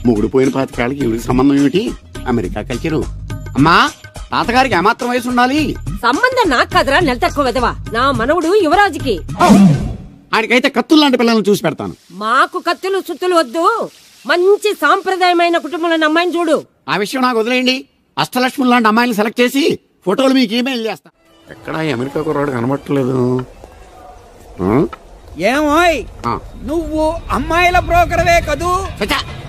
మొగుడు పోయిన 25 ఏళ్ళకి ఎవరికి సంబంధం ఏమిటి? America culture. అమ్మా, తాతగారికి ఏమాత్రం వయసు ఉండాలి? సంబంధం నాకు కదరా, నెల తక్కువ విధవా. నా మనవుడు యువరాజుకి. ఆయనకైతే కత్తులు లాంటి పిల్లల్ని చూసి పెడతాను. మాకు కత్తులు సుత్తులు వద్దు. మంచి సాంప్రదాయమైన కుటుంబంలో అమ్మాయిని చూడు. ఆ విషయం నాకు వదిలేయండి. అష్టలక్ష్మి లాంటి అమ్మాయిని సెలెక్ట్ చేసి ఫోటోలు మీకు ఈమెయిల్ చేస్తా. ఎక్కడ అమెరికా కుర్రాడు కనబట్టలేదు. ఏమోయ్, నువ్వు అమ్మాయిల బ్రోకర్వే కదూ?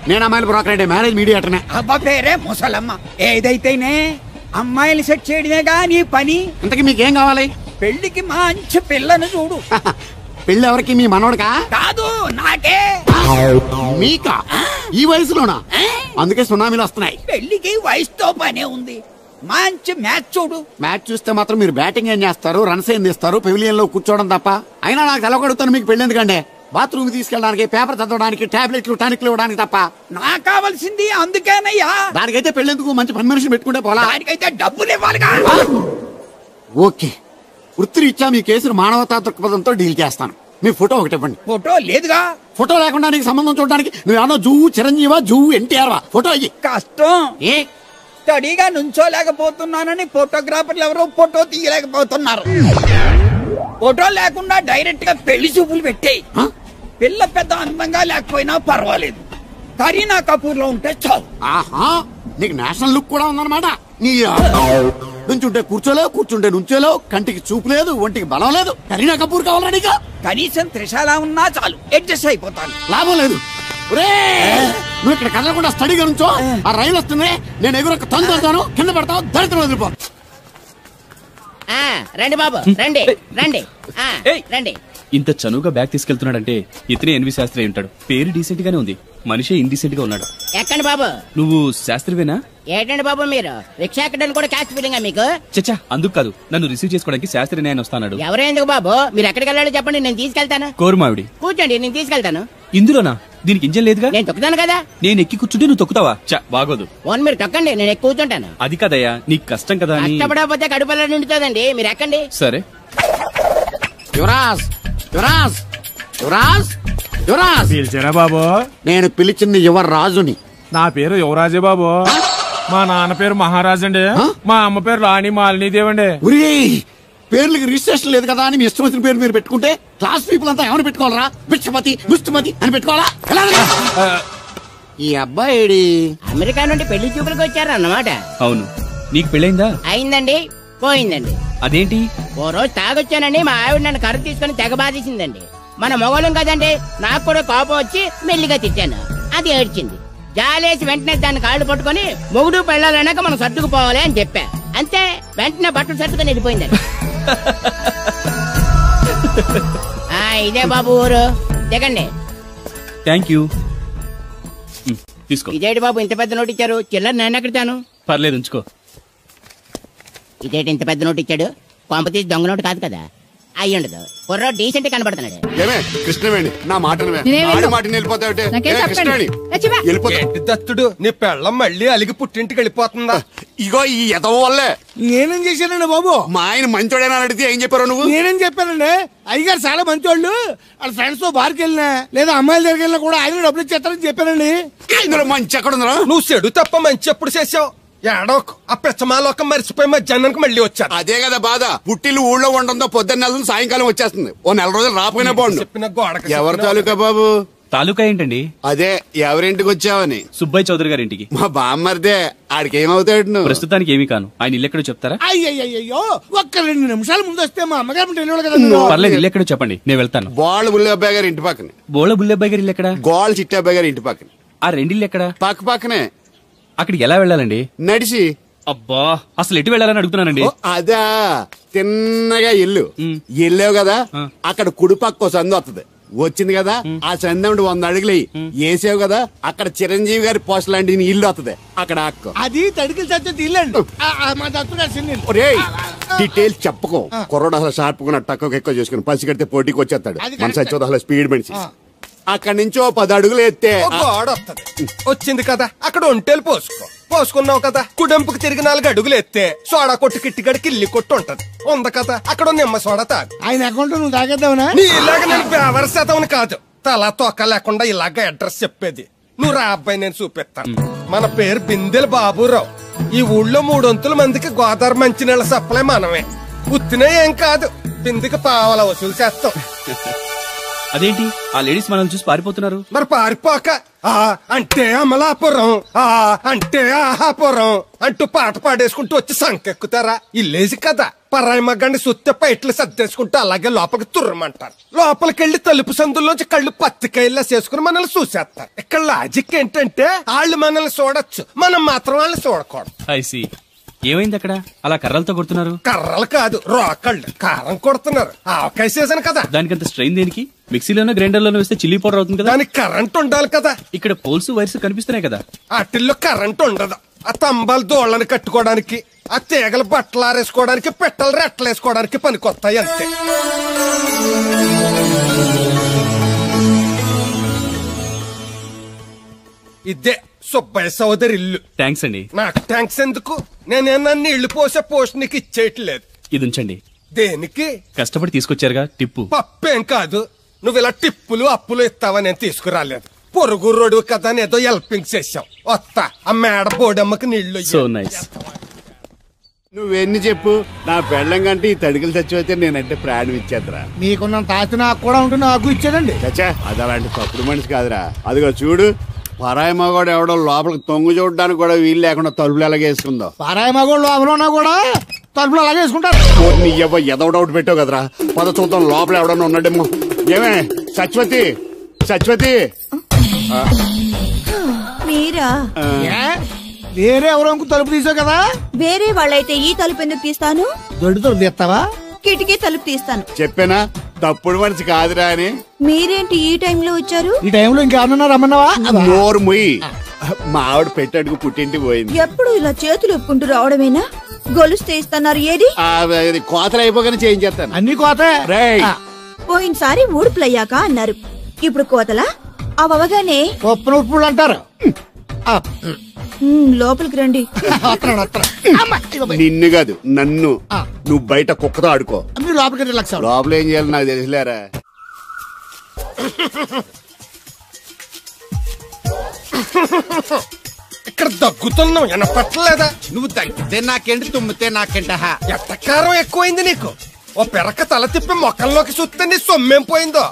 నేను అమ్మాయిల బ్రోకర్ అంటే మ్యారేజ్ మీడియాటర్నే. అబ్బా పేరే ముసలమ్మ. ఏదైతేనే అమ్మాయిలు సెట్ చేయడమేగా నీ పని. ఇంతకీ మీకేం కావాలి? పెళ్లికి మంచి పిల్లను చూడు. పెళ్లి ఎవరికి? మీ మనోడకా? కాదు, నాకే. మీకా? ఈ వయసులోనా? అందుకే సునామీలు వస్తున్నాయి. పెళ్లికి వయసుతో పనే ఉంది. మంచి మ్యాచ్ చూడు. మ్యాచ్ చూస్తే మాత్రం మీరు బ్యాటింగ్ ఏం చేస్తారు, రన్స్ ఏం తీస్తారు, పెవిలియన్ లో కూర్చోవడం తప్ప. అయినా నాకు తెలవగడుగుతాను మీకు పెళ్లి ఎందుకంటే బాత్రూమ్ తీసుకెళ్ళడానికి, పేపర్ చదవడానికి, టాబ్లెట్లు టానిక్లు ఇవ్వడానికి తప్ప. నాకు కావాల్సింది అందుకేనయ్యా. దానికైతే పెళ్లిందుకు మంచి పని మనిషిని పెట్టుకుంటే పోలా. దానికైతే డబ్బులు ఇవ్వాలిగా. ఓకే, వృత్తిరీత్యా మీ కేసును మానవతా దృక్పథంతో డీల్ చేస్తాను. మీ ఫోటో ఒకటి ఇవ్వండి. ఫోటో లేదుగా. ఫోటో లేకుండా నీకు సంబంధం చూడడానికి నువ్వేమో జువ్వు చిరంజీవా, జువ్వు ఎన్టీఆర్ వా? ఫోటో అయ్యి. కష్టం. స్టడీగా నుంచోలేకపోతున్నానని ఫోటోగ్రాఫర్లు ఎవరో ఫోటో తీయలేకపోతున్నారు. ఫోటో లేకుండా డైరెక్ట్ గా పెళ్లి చూపులు పెట్టేయి. పిల్ల పెద్ద అందంగా లేకపోయినా పర్వాలేదు, కరీనా కపూర్ లో ఉంటే చాలు. ఆహా, నీకు నేషనల్ లుక్ కూడా ఉందన్నమాట. నీ నుంచుంటే కూర్చోలేవు, కూర్చుంటే నుంచోలేవు, కంటికి చూపు లేదు, ఒంటికి బలం లేదు. కరీనా కపూర్ కావాలా నీకు? కనీసం త్రిషాల ఉన్నా చాలు, అడ్జస్ట్ అయిపోతాను. లాభం లేదు. నువ్వు ఇక్కడ కదలకుండా స్టడీగా నుంచో. ఆ రైలు వస్తుంది, నేను ఎగురొక్క తొందరతాను, కింద పడతావు, దరిద్రం వదిలిపో. రండి బాబు, రండి రండి రండి. ఇంత చనువుగా బ్యాగ్ తీసుకెళ్తున్నాడంటే ఇతనే ఎన్వి శాస్త్రి ఉంటాడు. పేరు డీసెంట్ గానే ఉంది, మనిషి ఇండీసెంట్ గా ఉన్నాడు. ఎక్కండి బాబు. నువ్వు శాస్త్రివేనా? ఏంటండి బాబు మీరు రిక్షా ఎక్కడానికి కూడా క్యాష్ ఫీలింగా మీకు? చచ్చా, అందుకు కాదు, నన్ను రిసీవ్ చేసుకోవడానికి శాస్త్రి నేను వస్తాడు. ఎవరెందుకు బాబు, మీరు ఎక్కడికి వెళ్ళాలో చెప్పండి, నేను తీసుకెళ్తాను. కోరుమావిడి. కూర్చోండి, నేను తీసుకెళ్తాను. ఇందులోనా? దీనికి ఇంజన్ లేదుగా. నేను తొక్కుతాను కదా. నేను ఎక్కి కూర్చుంటే నువ్వు తొక్కుతావా? బాగోదు. మీరు తొక్కండి, నేను ఎక్కి కూర్చుంటాను. అది కదయ్యా, నీకు కష్టం కదా. కష్టపడకపోతే కడుపులో నిండుతుందండి, మీరు ఎక్కండి. సరే. యువరాజ్, యువరాజ్, యువరాజ్, యువరాజ్. పిలిచారా బాబు? నేను పిలిచింది యువరాజుని. నా పేరు యువరాజే బాబు. మా నాన్న పేరు మహారాజ్ అండి. మా అమ్మ పేరు రాణి మాలినీదేవి అండి. పేర్లకి రిజిస్ట్రేషన్ లేదు కదా అని మీ ఇష్టం వచ్చిన పేరు మీరు పెట్టుకుంటే క్లాస్ పీపుల్ అంతా ఏమని పెట్టుకోవాలరా? బిచ్చమతి, ముష్టిమతి అని పెట్టుకోవాలా? ఈ అబ్బాయి అమెరికా నుండి పెళ్లి చూపులకు వచ్చారు అన్నమాట. అవును. నీకు పెళ్ళైందా? అయిందండి, పోయిందండి. అదేంటి? ఓ రోజు తాగొచ్చానని మా ఆవిడ నన్ను కర్ర తీసుకుని తెగ బాధేసిందండి. మన మొగలం కదండి, నాకు కూడా కోపం వచ్చి మెల్లిగా తిట్టాను. అది ఏడ్చింది. జాలేసి వెంటనే దాన్ని కాళ్ళు పట్టుకుని మొగుడు పెళ్ళాలన్నాక మనం సర్దుకుపోవాలి అని చెప్పా. అంతే, వెంటనే బట్టలు సర్దుకుని వెళ్ళిపోయిందండి. ఇదే బాబు ఊరు, దిగండి. Thank you. తీసుకో. ఇదేంటి బాబు ఇంత పెద్ద నోటు ఇచ్చారు? చిల్లర నేను ఎక్కడతాను? పర్లేదు, ఉంచుకో. ఇదేంటి ఇంత పెద్ద నోటు ఇచ్చాడు? కొంప తీసి దొంగ నోటు కాదు కదా? అయ్యుండదు, కుర్ర డీసెంట్ కనబడుతున్నాడు. కృష్ణవేణి, నా మాటను దత్తుడు, నీ పెళ్ళం మళ్ళీ అలిగి పుట్టింటికి వెళ్ళిపోతుందా? ఇగో ఈ ఎదవ వల్లే. నేనేం చేశానండి బాబు? మా ఆయన మంచోడేనా అడిగితే ఏం చెప్పారు నువ్వు? నేనేం చెప్పానండి? అయ్యగారు చాలా మంచోళ్ళు, వాళ్ళ ఫ్రెండ్స్ తో బార్కి వెళ్ళినా లేదా అమ్మాయిల దగ్గరికి వెళ్ళినా కూడా ఆయన డబ్బులు ఇచ్చేస్తారని చెప్పానండి. ఇందులో మంచి ఎక్కడ ఉందా? నువ్వు చెడు తప్ప మంచి ఎప్పుడు చేసావు? ఏడోకు ఆ పెచ్చమాలోకం మరిచిపోయి మధ్యాహ్నానికి మళ్ళీ వచ్చారు. అదే కదా బాధ. పుట్టిల్లు ఊళ్ళో ఉండడంతో పొద్దున్న నెల సాయంకాలం వచ్చేస్తుంది. ఓ నెల రోజులు రాపోయినా బాగుండు. చెప్పిన గోడకి ఎవరి తాలూకా బాబు? తాలూకా ఏంటండి? అదే ఎవరింటికి వచ్చావని. సుబ్బయ్య చౌదరి గారి ఇంటికి. మా బామ్మర్దే. ఆడికి ఏమవుతాడు నువ్వు? ప్రస్తుతానికి ఏమీ కాను. ఆయన ఇల్లు ఎక్కడో చెప్తారా? అయ్యో, ఒక్క 2 నిమిషాల ముందు వస్తే మా అమ్మగారు తెలియదు కదా. పర్లేదు, ఇల్లు ఎక్కడో చెప్పండి, నేను వెళ్తాను. బోళ్ళ బుల్లబ్బాయి గారి ఇంటి పక్కన. బోళ్ళ బుల్లబ్బాయి గారి ఇల్లు ఎక్కడ? గోళ్ళ చిట్టాబ్బాయి గారి ఇంటి పక్కన. ఆ రెండిల్లు ఎక్కడ? పక్క పక్కనే. అక్కడికి ఎలా వెళ్ళాలండి? నడిచి. అబ్బా, అసలు ఎటు వెళ్ళాలని అడుగుతున్నానండి. అదా, తిన్నగా ఇల్లు వెళ్ళావు కదా, అక్కడ కుడిపక్క సందు వస్తుంది. వచ్చింది కదా, ఆ సందముడు 100 అడుగులు వేసావు కదా, అక్కడ చిరంజీవి గారి పోస్ట్ లాంటి ఇల్లు వస్తుంది. అక్కడ అక్క అది తడికి చచ్చేది ఇల్లు అండి. మా దత్తు డీటెయిల్స్ చెప్పకో. కుర్రోడు అసలు షార్ప్ గా తక్కువ ఎక్కువ చేసుకుని పసి కడితే పోటీకి వచ్చేస్తాడు. మన సచ్చోదు అసలు స్పీడ్ మనిషి. అక్కడి నుంచి 10 అడుగులు ఎత్తే గోడ వస్తుంది. వచ్చింది కదా, అక్కడ ఒంటేలు పోసుకున్నావు కదా, కుడెంపుకి తిరిగి 4 అడుగులు ఎత్తే సోడా కొట్టు కిట్టిగడి కిల్లి కొట్టు ఉంటది. ఉంది కదా, అక్కడ నిమ్మ సోడా తాగు. ఆయన అకౌంట్ నువ్వు తాగేద్దావునా? నీ ఇలాగ నేను బేవర్ శాతం కాదు, తల తోక లేకుండా ఇలాగ అడ్రస్ చెప్పేది. నువ్వు రా అబ్బాయి, నేను చూపిస్తాను. మన పేరు బిందెల బాబురావు. ఈ ఊళ్ళో 300 మందికి గోదావరి మంచినీళ్ళ సప్లై మనమే. ఉత్తినే ఏం కాదు, బిందెకి పావల వసూలు చేస్తాం. అదేంటి ఆ లేడీస్ మనల్ని చూసి పారిపోతున్నారు? మరి పారిపోక ఆ అంటే అమలాపురం, ఆ అంటే ఆహాపురం అంటూ పాట పాడేసుకుంటూ వచ్చి సంకెక్కుతారా? ఇల్లేసి కదా, పరాయి మగ్గండి సుత్తే పైట్లు సర్దేసుకుంటూ అలాగే లోపలికి తుర్రమంటారు. లోపలికెళ్లి తలుపు సందుల్లోంచి కళ్ళు పత్తికాయల్లా చేసుకుని మనల్ని చూసేస్తారు. ఇక్కడ లాజిక్ ఏంటంటే వాళ్ళు మనల్ని చూడొచ్చు, మనం మాత్రం వాళ్ళని చూడకూడదు. ఐసి ఏమైంది అక్కడ అలా కర్రలతో కొడుతున్నారు? కర్రలు కాదు, రోకళ్ళు కారం కొడుతున్నారు. ఆవకాయ సీజన్ కదా. దానికంత స్ట్రెయిన్ దేనికి? మిక్సీలోనో గ్రైండర్లోనో వేస్తే చిల్లీ పౌడర్ అవుతుంది కదా. దానికి కరెంట్ ఉండాలి కదా. ఇక్కడ పోల్స్ వైర్స్ కనిపిస్తున్నాయి కదా. వాటిల్లో కరెంట్ ఉండదు. ఆ తంబాలు దోళ్ళని కట్టుకోవడానికి, ఆ తీగలు బట్టలు ఆరేసుకోవడానికి, పెట్టలు రెట్టలేసుకోవడానికి పనికొస్తాయి అంతే. ఇదే సుబ్బయ్య సోదరి ఇల్లు. థ్యాంక్స్ అండి. నాకు థ్యాంక్స్ ఎందుకు? నేనేనా నీళ్లు పోసే పోస్ట్ నీకు ఇచ్చేయట్లేదు. ఇది ఉంచండి. దేనికి? కష్టపడి తీసుకొచ్చారుగా టిప్పు. పప్పేం కాదు, నువ్వు ఇలా టిప్పులు అప్పులు ఇస్తావని నేను తీసుకురాలేదు. పొరుగు రోడ్డు కదా అని ఏదో హెల్పింగ్ చేసావు. వస్తా, ఆ మేడ బోడమ్మకి నీళ్లు. So nice. నువ్వెన్ని చెప్పు, నా పెళ్ళం కంటే ఈ తడికలు చచ్చిపోతే నేనంటే ప్రాణం ఇచ్చేద్దరా. మీకున్న తాతి నాకు కూడా ఉంటుంది, నాకు ఇచ్చాడండి. చచ్చా, అది అలాంటి తప్పుడు మనిషి కాదురా. అదిగో చూడు, పరాయి మగోడు ఎవడో లోపలికి తొంగు చూడడానికి కూడా వీలు లేకుండా తలుపులు ఎలాగేసుకుందో. పరాయి మగోళ్ళు లోపల ఉన్నా కూడా తలుపులు అలాగే వేసుకుంటారు. నీ ఎవ ఎదవ డౌట్ పెట్టావు కదరా. పద చూద్దాం లోపల ఎవడన్నా ఉన్నాడేమో. ఏమే సత్యవతి, సత్యవతి. మీరా? వేరే ఎవరో తలుపు తీసావు కదా. వేరే వాళ్ళైతే ఈ తలుపు ఎందుకు తీస్తాను? దొడ్డు తలుపు తీస్తావా? కిటికీ తలుపు తీస్తాను. చెప్పానా తప్పుడు మనిషి కాదురా అని. మీరేంటి ఈ టైంలో వచ్చారు? ఈ టైంలో ఇంకేమన్నా రమ్మన్నావా? నోరు ముయ్యి. మా ఆవిడ పెట్టడుగు పుట్టింటికి పోయింది. ఎప్పుడు ఇలా చేతులు ఒప్పుకుంటూ రావడమేనా? గొలుస్తే ఇస్తున్నారు, ఏది? కోతలు అయిపోగానే చేయించేస్తాను. అన్ని కోత. పోయినసారి ఊడుపులయ్యాక అన్నారు, ఇప్పుడు కోతలా? అవగానే ఉప్పులు ఉప్పులు అంటారు. లోపలికి రండి. నిన్ను కాదు నన్ను. నువ్వు బయట కుక్కతో ఆడుకో. మీరు లోపలికి రిలాక్స్ అవ్వండి. లోపల ఏం చేయాలి నాకు తెలిసిలేరా. ఇక్కడ దగ్గుతున్నావు, వినపట్టలేదా? నువ్వు తగ్గితే నాకేంటి, తుమ్మితే నాకేంట? ఎట్టకారం ఎక్కువైంది నీకు. ఓ పెరక తల తిప్పి మొక్కల్లోకి చూస్తే నీ సొమ్మేం పోయిందో.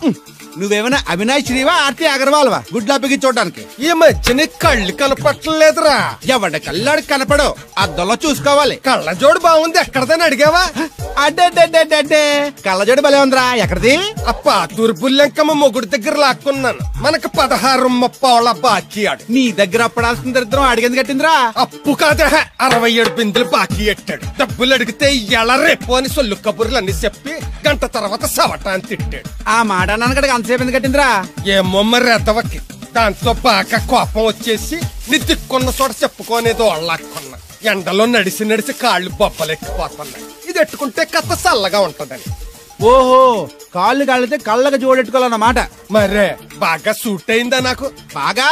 నువ్వేమైనా అవినాష్ శ్రీవా, ఆర్తి అగర్వాల్వా గుడ్లా బిగి చూడడానికి? ఈ మధ్య నీ కళ్ళు కనపట్టలేదురా. ఎవడ కళ్ళాడికి కనపడవు, అద్దంలో చూసుకోవాలి. కళ్ళజోడు బాగుంది, ఎక్కడదని అడిగావా? అడ్డే కళ్ళజోడు భలే ఉందిరా. ఎక్కడిది? అప్ప తూర్పుల్లెంకమ్మ మొగుడి దగ్గర లాక్కున్నాను. మనకు 16 బాకీ ఆడు. నీ దగ్గర అప్పడాల్సిన దరిద్రం అడిగింది కట్టిందిరా. అప్పు కాదే, 67 బిందులు బాకీ ఎట్టాడు. డబ్బులు అడిగితే ఎలా రేపు అని సొల్లు కబుర్లు అన్ని చెప్పి గంట తర్వాత సవటాన్ని తిట్టాడు. ఆ మాట నాన్నగడికి అంతసేపు ఎందుకు కట్టిందిరా? ఏమో మరి ఎదవకి. దాంతో బాగా కోపం వచ్చేసి నీ దిక్కున్న చోట చెప్పుకోనేది వాళ్ళకున్నా. ఎండలో నడిసి నడిసి కాళ్ళు బొబ్బలెక్కిపోతున్నాయి. ఇది ఎట్టుకుంటే కథ చల్లగా ఉంటదని. ఓహో, కాళ్ళు కాళ్ళతే కళ్ళగా జోడెట్టుకోవాలన్నమాట. మరే బాగా సూట్ అయిందా నాకు? బాగా.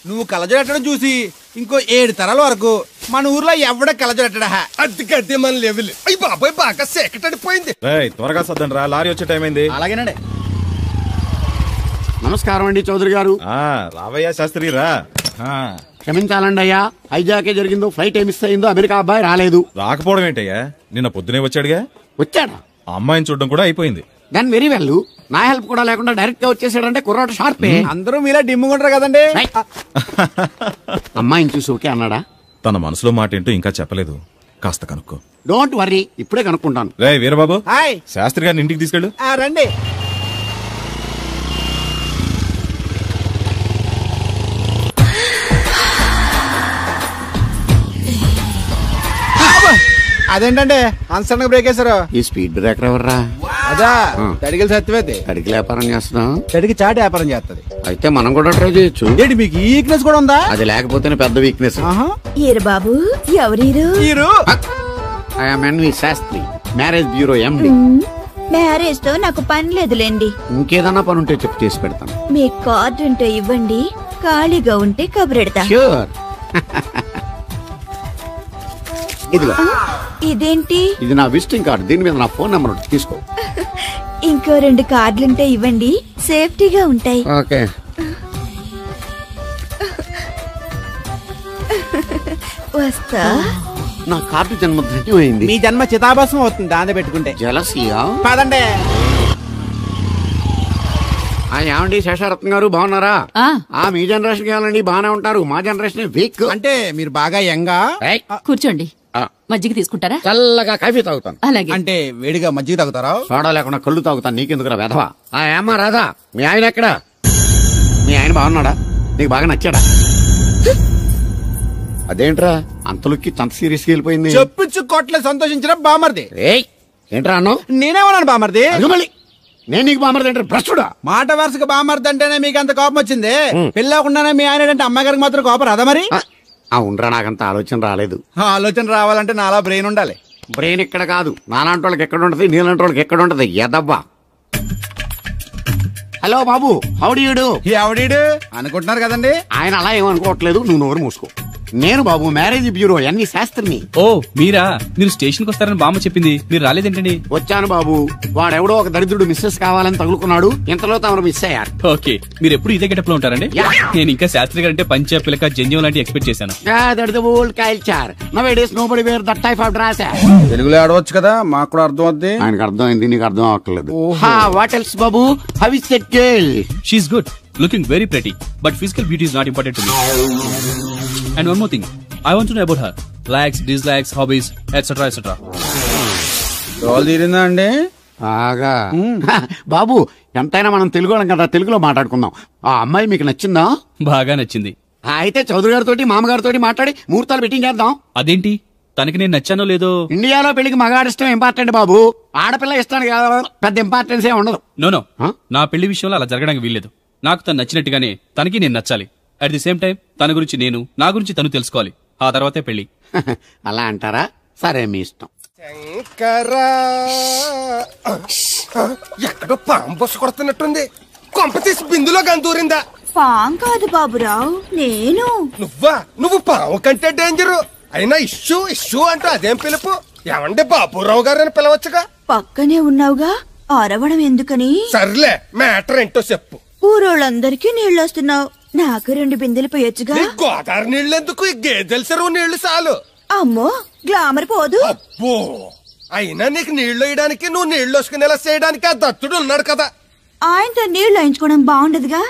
నువ్వు కళ్ళజోడెట్టడం చూసి ఇంకో 7 తరాల వరకు మన ఊర్లో ఎవడ కళ్ళజోడెట్టడా. అది గడ్డి మన లెవెల్. అయ్యి బాబాయ్, బాగా సేకటడిపోయింది. త్వరగా సర్దండి రా, లారీ వచ్చే టైం అయింది. అలాగేనండి. నమస్కారం అండి చౌదరి గారు. రావయ్యా శాస్త్రి రా. క్షమించాలండి అయ్యా, హైజాకే జరిగిందో, ఫ్లైట్ ఏమిస్ అయిందో, అమెరికా అబ్బాయి రాలేదు. రాకపోవడం ఏంటయ్యా, నిన్న పొద్దునే వచ్చాడుగా. వచ్చాడా? ఆ అమ్మాయిని చూడడం కూడా అయిపోయింది. దాని వెరీ వెల్. నా హెల్ప్ కూడా లేకుండా డైరెక్ట్ గా వచ్చేసాడంటే కుర్రాడు షార్పే. అందరూ మీలా డిమ్ముకుంటారు కదండి. అమ్మాయిని చూసి ఓకే అన్నాడా? తన మనసులో మాట ఏంటో ఇంకా చెప్పలేదు, కాస్త కనుక్కో. డోంట్ వర్రీ, ఇప్పుడే కనుక్కుంటాను. రే వీరబాబు, హాయ్. శాస్త్రి గారిని ఇంటికి తీసుకెళ్ళు. రండి. అదేంటంటే అన్సడన్ బ్రేక్ వేశారు? ఈ స్పీడ్ బ్రేకర్ ఎవర్రా? అదా తడిగిలి సత్యవేది. అడిగి వ్యాపారం చేస్తున్నాం. తడికి చాటి వ్యాపారం చేస్తది. అయితే మనం కూడా ట్రై చేయొచ్చు. ఏంటి మీకు ఈ వీక్నెస్ కూడా ఉందా? అది లేకపోతేనే పెద్ద వీక్నెస్. ఏరు బాబు, ఎవరీరు? I'm NV Sastri, marriage bureau MD. Marriage తో నాకు పని లేదులేండి. ఇంకేదన్నా పని ఉంటే చెప్పి చేసి పెడతాను. మీ కార్డు ఉంటే ఇవ్వండి, ఖాళీగా ఉంటే కబురెడతా. ష్యూర్. ఇదిగో. ఇదేంటి? ఇది నా విజిటింగ్ కార్డు, దీని మీద నా ఫోన్ నెంబర్ తీసుకో. ఇంకో 2 కార్డులుంటే ఇవ్వండి, సేఫ్టీగా ఉంటాయి. ఓకే. వస్తా. నా కార్డు జన్మ ధన్యమైంది. మీ జన్మ చితాభాసం అవుతుంది దాన్ని పెట్టుకుంటే. జలసియా పదండి. ఏమండి శేషారత్న గారు బాగున్నారా? మీ జనరేషన్ కావాలండి, బాగానే ఉంటారు. మా జనరేషన్ వీక్. అంటే మీరు బాగా యంగా. కూర్చోండి, మజ్జిగ తీసుకుంటారా? చల్లగా కాఫీ తాగుతాను. అలాగే. అంటే వేడిగా మజ్జిగ తాగుతారా? సోడా లేకుండా కళ్ళు తాగుతాను. నీకెందుకురా వెధవా? ఏమ్మా రాధా, మీ ఆయన ఎక్కడా? మీ ఆయన బాగున్నాడా? నీకు బాగా నచ్చాడా? అదేంట్రా అంతలోకి అంత సీరియస్ గా వెళ్ళిపోయింది? చెప్పించు కొట్ల సంతోషించిన బామర్ది. ఏంట్రా అన్నావు? నేనేమన్నాను బామర్ది? మళ్ళీ నేను నీకు బామర్ది అంటే భ్రష్టుడా? మాట వరుసగా బామర్ది అంటేనే మీకు అంత కోపం వచ్చింది. పెళ్ళకుండానే మీ ఆయన అంటే అమ్మాయి గారికి మాత్రం కోపం రాదా మరి? ఉండరా, నాకంత ఆలోచన రాలేదు. ఆలోచన రావాలంటే నాలా బ్రెయిన్ ఉండాలి. బ్రెయిన్ ఇక్కడ కాదు, నాలాంటి వాళ్ళకి ఎక్కడ ఉంటది, నీలాంటి వాళ్ళకి ఎక్కడ ఉంటది ఎదవ్వా. హలో బాబు, హౌడీయుడు. ఎవడీడు అనుకుంటున్నారు కదండి. ఆయన అలా ఏమనుకోవట్లేదు, నువ్వు నోరు మూసుకో. నేను బాబు మ్యారేజ్ బ్యూరో ఎన్ని శాస్త్రిని. ఓ మీరా? మీరు స్టేషన్ కి వస్తారని బామ్మ చెప్పింది, మీరు రాలేదేంటండి? వచ్చాను బాబు, వాడెవడో ఒక దరిద్రుడు మిస్సెస్ కావాలని తగులుకున్నాడు, ఇంతలో తమరు మిస్ అయ్యారు. ఓకే, మీరు ఎప్పుడు ఇదే గెటప్ లో ఉంటారండి? నేను ఇంకా శాస్త్రి గారు అంటే పంచ పిలక జంజం లాంటి ఎక్స్పెక్ట్ చేశాను. తెలుగులో ఆడవచ్చు కదా, మాకు కూడా అర్థం అవుద్ది. ఆయనకు అర్థం అయింది, నీకు అర్థం అవ్వట్లేదు. What else Babu? How is that girl? She is good, looking very pretty, but physical beauty is not important to me. And one more thing, I want to know about her likes, dislikes, hobbies, etc. etc. తీరిందా అండి? బాగా బాబు, ఎంతైనా మనం తెలుగు వాళ్ళం కదా, తెలుగులో మాట్లాడుకుందాం. ఆ అమ్మాయి మీకు నచ్చిందా? బాగా నచ్చింది. అయితే చౌదరి గారితోటి మామగారితో మాట్లాడి ముహూర్తాలు పెట్టింగ్ చేద్దాం. అదేంటి, తనకి నేను నచ్చానో లేదో? ఇండియాలో పెళ్లికి మగాడి ఇష్టం ఇంపార్టెంట్ బాబు, ఆడపిల్ల ఇష్టానికి పెద్ద ఇంపార్టెన్స్ ఏ ఉండదు. నో నా పెళ్లి విషయంలో అలా జరగడానికి వీల్లేదు. నాకు తను నచ్చినట్టుగానే తనకి నేను నచ్చాలి. అట్ ది సేమ్ టైం తన గురించి నేను, నా గురించి తను తెలుసుకోవాలి. ఆ తర్వాతే పెళ్లి. అలా అంటారా? సరే, మీ ఇష్టం. ఎక్కడో పాము బొస్స కొడుతున్నట్టుంది. కొంప తీసి బిందులో గంతూరిందా? పాం కాదు బాబురావు, నేను. నువ్వు పాము కంటే డేంజరు. అయినా ఇష్యూ అంటూ అదేం పిలుపు? ఏమండి బాబురావు గారు అని పిలవచ్చుగా. పక్కనే ఉన్నావుగా, అరవడం ఎందుకని? సర్లే, మ్యాటర్ ఏంటో చెప్పు. ఊరోళ్ళందరికీ నీళ్ళు వస్తున్నావు, నాకు 2 బిందెలు పోయొచ్చుగా. గోదావరి నీళ్ళు ఎందుకు? ఈ గేదెల చెరువు నీళ్లు చాలు. అమ్మో, గ్లామర్ పోదు. అబ్బో, అయినా నీకు నీళ్లు వేయడానికి, నువ్వు నీళ్లు వసుకునేలా చేయడానికి ఆ దత్తుడు ఉన్నాడు కదా. ఆయనతో నీళ్లు వేయించుకోవడం బాగుండదుగా.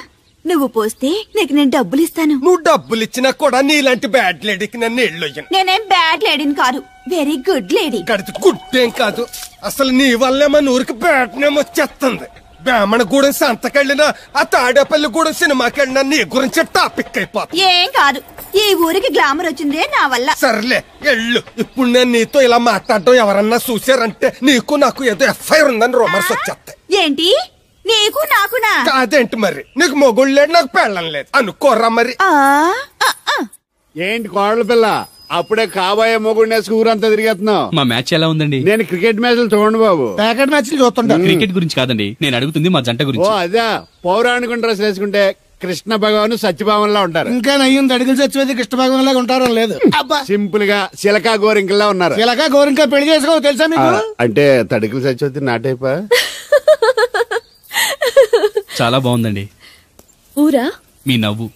నువ్వు పోస్తే నీకు నేను డబ్బులు ఇస్తాను. నువ్వు డబ్బులు ఇచ్చినా కూడా నీలాంటి బ్యాడ్ లేడీకి నేను నీళ్లు వేయను. నేనేం బ్యాడ్ లేడీని కాదు, వెరీ గుడ్ లేడీ. గడిచి గుడ్డేం కాదు, అసలు నీ వల్లే మన ఊరికి బ్యాడ్ నేమ్ వచ్చేస్తుంది. బ్రాహ్మణగూడెం సంతకెళ్ళినా, ఆ తాడేపల్లిగూడెం సినిమాకెళ్ళినా నీ గురించి టాపిక్ అయిపోతుంది. ఏం కాదు, ఈ ఊరికి గ్లామర్ వచ్చిందే నా వల్ల. సర్లే ఎళ్ళు. ఇప్పుడు నేను నీతో ఇలా మాట్లాడటం ఎవరన్నా చూసారంటే నీకు నాకు ఏదో ఎఫ్ఐఆర్ ఉందని రూమర్స్ వచ్చేస్తాయి. ఏంటి, నీకు నాకునా? కాదేంటి మరి, నీకు మొగుడు లేడు, నాకు పెళ్ళం లేదు అనుకోరా మరి. ఏంటి కోడల పిల్ల, అప్పుడే కాబోయే మొగుడినే ఊరంతా తిరిగేస్తున్నావు. మా మ్యాచ్ ఎలా ఉందండి? నేను క్రికెట్ మ్యాచ్లు చూడండి బాబు. ప్యాకెట్ మ్యాచ్లు చూస్తుంటా. క్రికెట్ గురించి కాదండి నేను అడుగుతుంది, మా జంట గురించి. అదే, పౌరాణిక డ్రెస్ వేసుకుంటే కృష్ణ భగవాన్ సత్యభావంలా ఉంటారు. ఇంకా నయ్యం అడుగులు చచ్చిపోతే కృష్ణ భగవాన్ లాగా ఉంటారో లేదు. సింపుల్ గా చిలకా గోరింకల్లా ఉన్నారు. చిలకా గోరింక పెళ్లి చేసుకో తెలుసా మీకు? అంటే తడికలు చచ్చిపోతే నాటైపా. చాలా బాగుందండి. ఊరా మీ నవ్వు.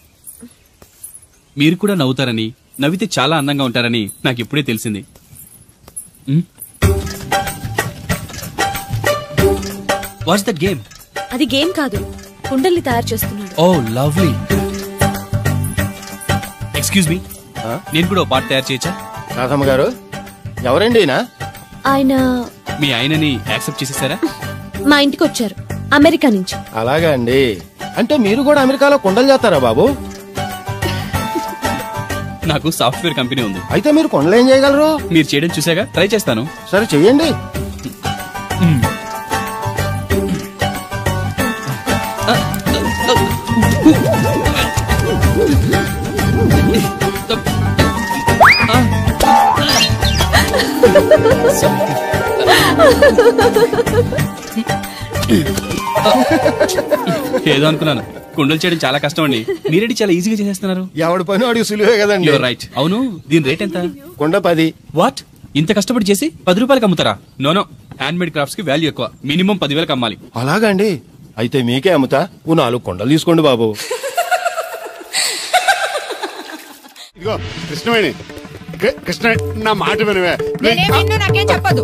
మీరు కూడా నవ్వుతారని, నవ్వితే చాలా అందంగా ఉంటారని నాకు ఇప్పుడే తెలిసింది. What's that game? అది గేమ్ కాదు, కుండల్ని తయారు చేస్తున్నాడు. Oh lovely. ఎక్స్క్యూజ్ మీ, నేను కూడా పాట తయారు చేయొచ్చా? రాధమ్మ గారు, ఎవరండి ఆయన? మీ ఆయనని యాక్సెప్ట్ చేసేసారా? మా ఇంటికి వచ్చారు అమెరికా నుంచి. అలాగా అండి, అంటే మీరు కూడా అమెరికాలో కొండలు చేస్తారా బాబు? నాకు సాఫ్ట్వేర్ కంపెనీ ఉంది. అయితే మీరు కొండలు ఏం చేయగలరు? మీరు చేయడం చూసాగా, ట్రై చేస్తాను. సరే చెయ్యండి. ఏదో అనుకున్నాను. కుండలు చేయడం చాలా కష్టం అండి, మీరేంటి చాలా ఈజీగా చేసేస్తున్నారు. ఎవడి పని వాడికి సులువే కదండి. రైట్. అవును, దీని రేట్ ఎంత? కుండ 10. వాట్, ఇంత కష్టపడి చేసి 10 రూపాయలకి అమ్ముతారా? నో, హ్యాండ్ మేడ్ క్రాఫ్ట్స్ కి వాల్యూ ఎక్కువ, మినిమం 10,000కి అమ్మాలి. అలాగండి, అయితే మీకే అమ్ముతా. 4 కొండలు తీసుకోండి బాబు. ఇదిగో కృష్ణవేణి, కృష్ణ నా మాట వినవే. నాకేం చెప్పదు.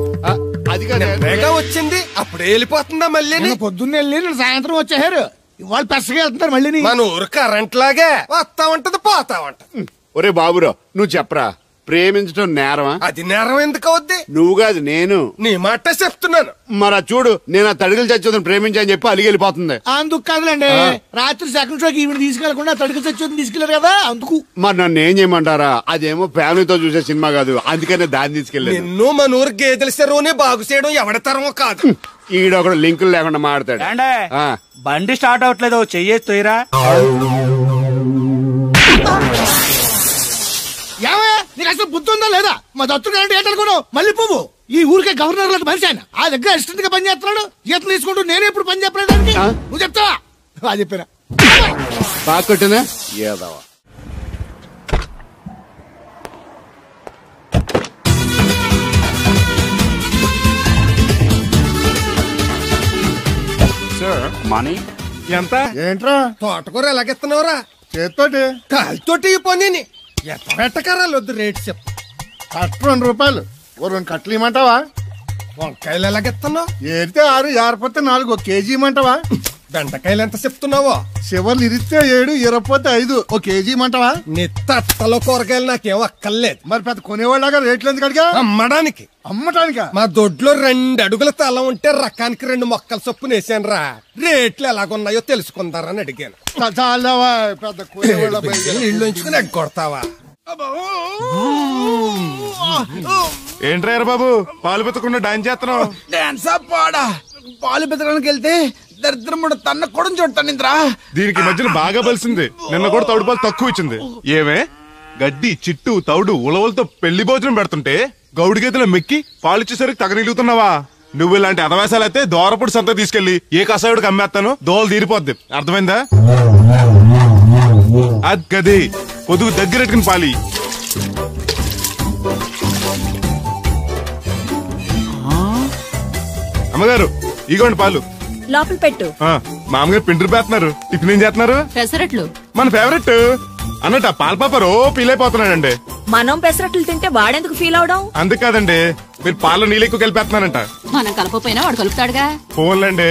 అది కాదు వచ్చింది అప్పుడే వెళ్ళిపోతుందా మళ్ళీ? పొద్దున్నే వెళ్ళి నేను సాయంత్రం వచ్చేసారు. ఇవాళ పెసగా వెళ్తున్నారు మళ్ళీ. మన ఊరు కరెంట్ లాగే వస్తా ఉంటది పోతా ఉంటది. ఒరే బాబురా నువ్వు చెప్పరా, ప్రేమించడం నేరమా? అది నేరం ఎందుకు అవుద్ది? నువ్వు కాదు నేను. నీ మాట చెప్తున్నాను. మరి చూడు, నేను ఆ తడికలు చచ్చోదని ప్రేమించని చెప్పి అలిగి వెళ్ళిపోతుంది. అందుకు కాదులేండి, రాత్రి సెకండ్ షోకి ఈవిడ తీసుకెళ్లకుండా తడికలు చచ్చోదని తీసుకెళ్లారు కదా అందుకు. మరి నన్ను ఏం చేయమంటారా? అదేమో ఫ్యామిలీతో చూసే సినిమా కాదు, అందుకనే దాన్ని తీసుకెళ్ళాను. నిన్ను మన ఊరు గేదెల చెరువుని బాగు చేయడం ఎవడతరమో కాదు. ఈడొకడు లింకులు లేకుండా మాడతాడు. బండి స్టార్ట్ అవట్లేదు, చెయ్యేసి తోయరా. ఏమయ్యా నీకు అసలు బుద్ధి ఉందా లేదా? మా దత్తుడు అంటే ఏంటనుకున్నావు? మళ్ళీ పువ్వు ఈ ఊరికే గవర్నర్ లాంటి మనిషి ఆయన. ఆ దగ్గర అసిస్టెంట్ గా పని చేస్తున్నాడు, ఈతలు తీసుకుంటూ నేను ఎప్పుడు పని చెప్పలేదానికి నువ్వు చెప్తావా? అది చెప్పారా బాగా కొట్టినా ఏదవా. మనీ ఎంత? ఏంట్రా తోటకూర ఎలాగెత్తున్నావురా? చేత్తోటి కాలుతోటి పోనీ ఎంత పెట్టకరాలు వద్దు, రేటు చెప్పు. కట్ట 2 రూపాయలు, 2 కట్టలు ఇమ్మంటావా? వంకాయలు ఎలాగెత్తున్నావు? ఏరితే 6, ఏరపోతే 4, 1 కేజీ ఇమ్మంటావా? బెండకాయలు ఎంత చెప్తున్నావో? చివర్లు ఇరిస్తే 7, ఇరపోతే 5, 1 కేజీ ఇమ్మంటావా? నీ తట్టలో కూరగాయలు నాకేం అక్కర్లేదు. మరి పెద్ద కొనేవాళ్ళగా రేట్లు ఎందుకు అడిగా? అమ్మడానికి. అమ్మటానికా? మా దొడ్లో 2 అడుగుల తల ఉంటే రకానికి 2 మొక్కల చొప్పున వేసాను రా. రేట్లు ఎలాగున్నాయో తెలుసుకుందారని అడిగాను. పెద్ద కొనేవాళ్ళ ఇల్లు ఉంచుకుని ఎగ్గొడతావా? ఏంట్రా బాబు పాలు పెత్తకుండా డాన్స్ చేస్తున్నావు? డాన్స్ పాడా? పాలు పెత్తడానికి వెళ్తే దరిద్రముడు తన్న కూడా చూడతానింద్రా. దీనికి మధ్యన బాగా బలిసింది. నిన్న కూడా తౌడు పాలు తక్కువ ఇచ్చింది. ఏమే గడ్డి చిట్టు తౌడు ఉలవలతో పెళ్లి భోజనం పెడుతుంటే గౌడి గేదెలో మెక్కి పాలిచ్చేసరికి తగనిలుగుతున్నావా? నువ్వు ఇలాంటి అదవేశాలు అయితే దోరపుడు సంత తీసుకెళ్లి ఏ కసాయుడికి అమ్మేస్తాను, దోలు తీరిపోద్ది. అర్థమైందా? అది గది పొదుగు దగ్గరెట్టుకుని పాలి. అమ్మగారు ఇగోండి పాలు. లోపల పెట్టు. మామగారు పిండి పేస్తున్నారు. టిఫిన్ ఏం చేస్తున్నారు? పెసరట్లు. మన ఫేవరెట్ అన్నట్టు పాల పాప రో ఫీల్ అయిపోతున్నాడండి. మనం పెసరట్లు తింటే వాడెందుకు ఫీల్ అవడం? అందుకు కాదండి, మీరు పాలలో నీళ్ళు ఎక్కువ కలిపేస్తున్నారంట. మనం కలపపోయినా వాడు కలుపుతాడుగా. ఫోన్లండి,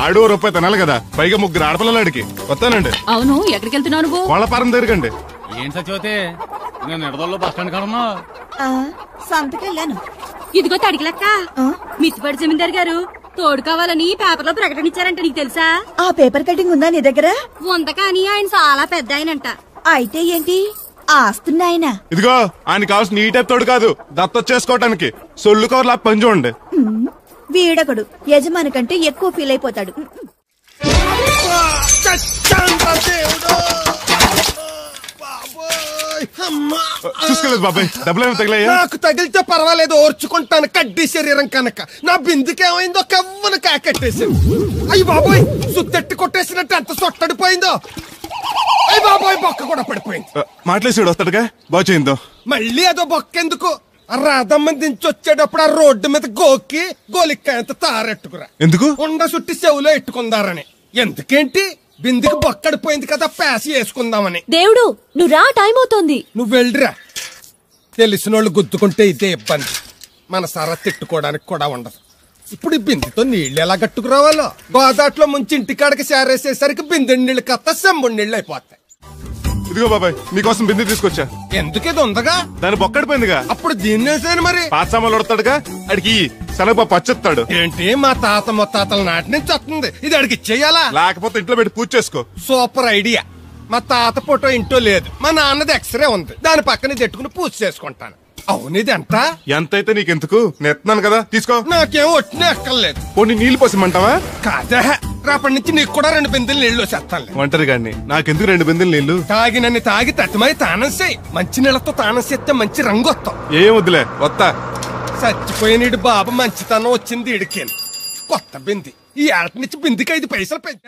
ఆడు రూపాయి తినాలి కదా, పైగా 3 ఆడపిల్లలాడికి. వస్తానండి. అవును, ఎక్కడికి వెళ్తున్నావు నువ్వు? వాళ్ళ పారం దగ్గరకండి. ఏం సచివతే నేను నిడదల్లో బస్ స్టాండ్ కడమా సంతకెళ్ళాను. ఇదిగో తడికిలక్క, మిత్తిపడి జమీందార్ గారు తోడు కావాలని పేపర్లో ప్రకటన ఇచ్చారంట. నీకు తెలుసా? ఆ పేపర్ కటింగ్ ఉందా నీ దగ్గర? ఉంది, కానీ ఆయన చాలా పెద్ద ఆయనంట. అయితే ఏంటి ఆస్తున్నా ఆయన? ఇదిగో ఆయన కావాల్సిన ఈ టైప్ తోడు కాదు, దత్త చేసుకోవటానికి. సొల్లు కవర్లా పని చూడండి. వీడొకడు యజమాని కంటే ఎక్కువ ఫీల్ అయిపోతాడు. చూసుకోలేదు బాబాయ్, డబ్బులు ఏమి తగిలాయా? నాకు తగిలితే పర్వాలేదు, ఓర్చుకుంటాను. కడ్డీ శరీరం కనుక. నా బిందుకేమైందో కవ్వను కాకెట్టేసింది. అయ్యి బాబోయ్, సుత్తెట్టి కొట్టేసినట్టు ఎంత సొట్టడిపోయిందో. అయ్యి బాబోయ్, బొక్క కూడా పడిపోయింది. మాట్లాడేసాడు వస్తాడుగా, బాగు చేయిందో. మళ్ళీ అదో బొక్కెందుకు? రాధమ్మ దించి వచ్చేటప్పుడు ఆ రోడ్డు మీద గోకి గోలిక్కాయంత తారెట్టుకురా. ఎందుకు? ఉండ చుట్టి చెవులో ఎట్టుకుందారని. ఎందుకేంటి? బిందుకి బొక్కడిపోయింది కదా, పేసి వేసుకుందామని. దేవుడు నువ్వు రా, టైం అవుతోంది. నువ్వు వెళ్ళిరా. తెలిసినోళ్ళు గుద్దుకుంటే ఇదే ఇబ్బంది. మన సర తిట్టుకోవడానికి కూడా ఉండదు. ఇప్పుడు ఈ బిందెతో నీళ్లు ఎలా గట్టుకురావాలో. గోదాట్లో ముంచి ఇంటికాడికి చేరేసేసరికి బిందె నీళ్లు కత్త సెంబుడి నీళ్లు అయిపోతాయి. ఇదిగో బాబాయ్, మీకోసం బిందె తీసుకొచ్చా. ఎందుకేది ఉందగా? దాని బొక్కడిపోయిందిగా. అప్పుడు దీన్నేసాను మరి. పాత సామాన్లు వడతాడుగా, అడిగి శనగ పచ్చెత్తాడు. ఏంటి మా తాత ముత్తాతల నాటి నుంచి వస్తుంది, ఇది అడిగి ఇచ్చేయాలా? లేకపోతే ఇంట్లో పెట్టి పూజ చేసుకో. Super idea. మా తాత ఫోటో ఇంట్లో లేదు, మా నాన్నది ఎక్స్రే ఉంది, దాని పక్కన తెట్టుకుని పూజ చేసుకుంటాను. అవును, ఇది ఎంత? ఎంతైతే నీకెందుకు, నెత్తున్నాను కదా, తీసుకో. నాకేం ఒట్టినే ఎక్కర్లేదు. పోనీ నీళ్లు పోసిమంటావా? కాదా, రేపటి నుంచి నీకు కూడా 2 బిందెలు నీళ్లు చేస్తాను. ఒంటరి గాని నాకెందుకు 2 బిందెలు నీళ్లు? తాగినన్ని తాగి తట్టుమై తానం చేయి. మంచి నీళ్లతో తానం చేస్తే మంచి రంగు వస్తాం. ఏం వద్దులే, వస్తా. చచ్చిపోయిన బాబు మంచితనం వచ్చింది ఇడికేను. కొత్త బింది ఈ ఏట నుంచి బిందికి 5 పైసలు పెంచి.